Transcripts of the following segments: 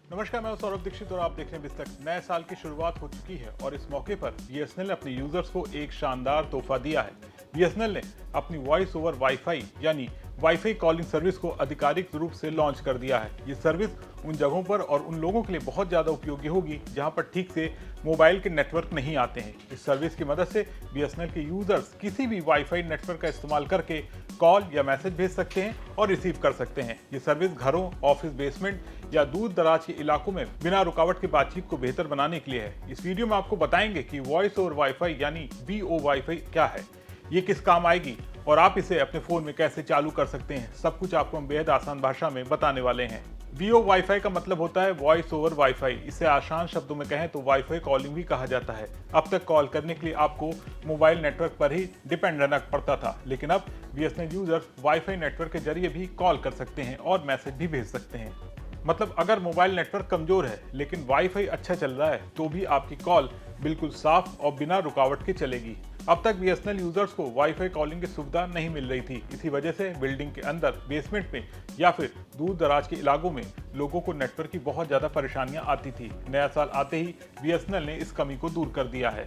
नमस्कार, मैं हूं सौरभ दीक्षित और आप देख रहे हैं बिस्तक। नए साल की शुरुआत हो चुकी है और इस मौके पर बीएसएनएल ने अपने यूजर्स को एक शानदार तोहफा दिया है। बीएसएनएल ने अपनी वॉइस ओवर वाईफाई यानी वाईफाई कॉलिंग सर्विस को आधिकारिक रूप से लॉन्च कर दिया है। ये सर्विस उन जगहों पर और उन लोगों के लिए बहुत ज़्यादा उपयोगी होगी जहां पर ठीक से मोबाइल के नेटवर्क नहीं आते हैं। इस सर्विस की मदद से बीएसएनएल के यूजर्स किसी भी वाईफाई नेटवर्क का इस्तेमाल करके कॉल या मैसेज भेज सकते हैं और रिसीव कर सकते हैं। ये सर्विस घरों, ऑफिस बेसमेंट या दूर दराज के इलाकों में बिना रुकावट की बातचीत को बेहतर बनाने के लिए है। इस वीडियो में आपको बताएंगे कि वॉइस ओवर वाईफाई यानी वीओ वाईफाई क्या है, ये किस काम आएगी और आप इसे अपने फोन में कैसे चालू कर सकते हैं। सब कुछ आपको हम बेहद आसान भाषा में बताने वाले हैं। वीओ वाईफाई का मतलब होता है वॉइस ओवर वाईफाई। इसे आसान शब्दों में कहें तो वाईफाई कॉलिंग भी कहा जाता है। अब तक कॉल करने के लिए आपको मोबाइल नेटवर्क पर ही डिपेंड रहना पड़ता था, लेकिन अब बीएसएनएल यूजर्स वाईफाई नेटवर्क के जरिए भी कॉल कर सकते हैं और मैसेज भी भेज सकते हैं। मतलब अगर मोबाइल नेटवर्क कमजोर है लेकिन वाईफाई अच्छा चल रहा है तो भी आपकी कॉल बिल्कुल साफ और बिना रुकावट के चलेगी। अब तक बीएसएनएल यूजर्स को वाईफाई कॉलिंग की सुविधा नहीं मिल रही थी। इसी वजह से बिल्डिंग के अंदर, बेसमेंट में या फिर दूर दराज के इलाकों में लोगों को नेटवर्क की बहुत ज्यादा परेशानियां आती थी। नया साल आते ही बीएसएनएल ने इस कमी को दूर कर दिया है।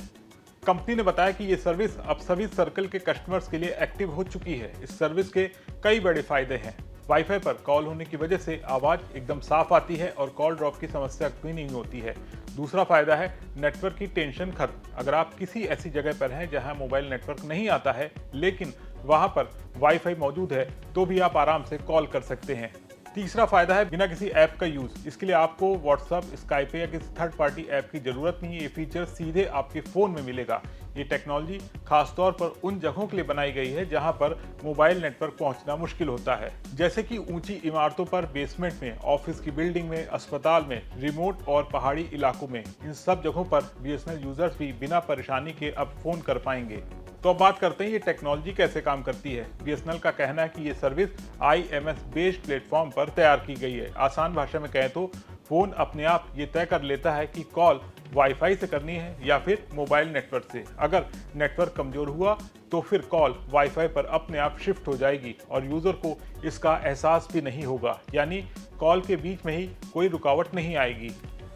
कंपनी ने बताया कि ये सर्विस अब सभी सर्कल के कस्टमर्स के लिए एक्टिव हो चुकी है। इस सर्विस के कई बड़े फायदे हैं। वाईफाई पर कॉल होने की वजह से आवाज एकदम साफ आती है और कॉल ड्रॉप की समस्या भी नहीं होती है। दूसरा फायदा है नेटवर्क की टेंशन खत्म। अगर आप किसी ऐसी जगह पर हैं जहां मोबाइल नेटवर्क नहीं आता है लेकिन वहां पर वाईफाई मौजूद है तो भी आप आराम से कॉल कर सकते हैं। तीसरा फायदा है बिना किसी ऐप का यूज। इसके लिए आपको व्हाट्सएप, स्काइप या किसी थर्ड पार्टी ऐप की जरूरत नहीं है। ये फीचर सीधे आपके फोन में मिलेगा। ये टेक्नोलॉजी खासतौर पर उन जगहों के लिए बनाई गई है जहां पर मोबाइल नेटवर्क पहुंचना मुश्किल होता है, जैसे कि ऊंची इमारतों पर, बेसमेंट में, ऑफिस की बिल्डिंग में, अस्पताल में, रिमोट और पहाड़ी इलाकों में। इन सब जगहों पर बीएसएनएल यूजर्स भी बिना परेशानी के अब फोन कर पाएंगे। तो अब बात करते हैं ये टेक्नोलॉजी कैसे काम करती है। बीएसएनएल का कहना है कि ये सर्विस आईएमएस बेस्ड प्लेटफॉर्म पर तैयार की गई है। आसान भाषा में कहें तो फोन अपने आप ये तय कर लेता है कि कॉल वाईफाई से करनी है या फिर मोबाइल नेटवर्क से। अगर नेटवर्क कमजोर हुआ तो फिर कॉल वाईफाई पर अपने आप शिफ्ट हो जाएगी और यूजर को इसका एहसास भी नहीं होगा, यानी कॉल के बीच में ही कोई रुकावट नहीं आएगी।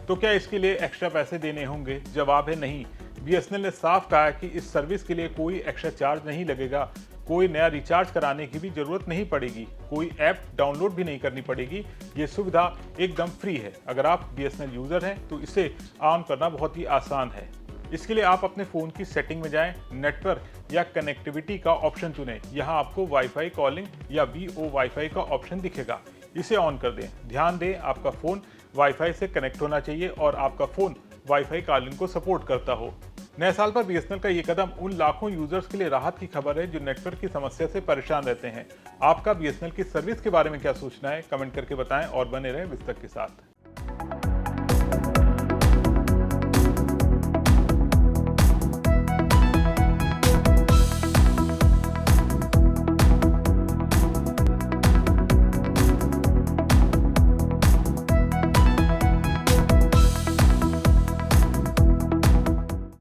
तो क्या इसके लिए एक्स्ट्रा पैसे देने होंगे? जवाब है नहीं। बीएसएनएल ने साफ कहा है कि इस सर्विस के लिए कोई एक्स्ट्रा चार्ज नहीं लगेगा। कोई नया रिचार्ज कराने की भी जरूरत नहीं पड़ेगी। कोई ऐप डाउनलोड भी नहीं करनी पड़ेगी। ये सुविधा एकदम फ्री है। अगर आप बीएसएनएल यूजर हैं तो इसे ऑन करना बहुत ही आसान है। इसके लिए आप अपने फोन की सेटिंग में जाएं, नेटवर्क या कनेक्टिविटी का ऑप्शन चुनें। यहाँ आपको वाईफाई कॉलिंग या वीओ वाईफाई का ऑप्शन दिखेगा। इसे ऑन कर दें। ध्यान दें, आपका फोन वाईफाई से कनेक्ट होना चाहिए और आपका फोन वाईफाई कॉलिंग को सपोर्ट करता हो। नए साल पर बीएसएनएल का ये कदम उन लाखों यूजर्स के लिए राहत की खबर है जो नेटवर्क की समस्या से परेशान रहते हैं। आपका बीएसएनएल की सर्विस के बारे में क्या सोचना है? कमेंट करके बताएं और बने रहें बिस्तक के साथ।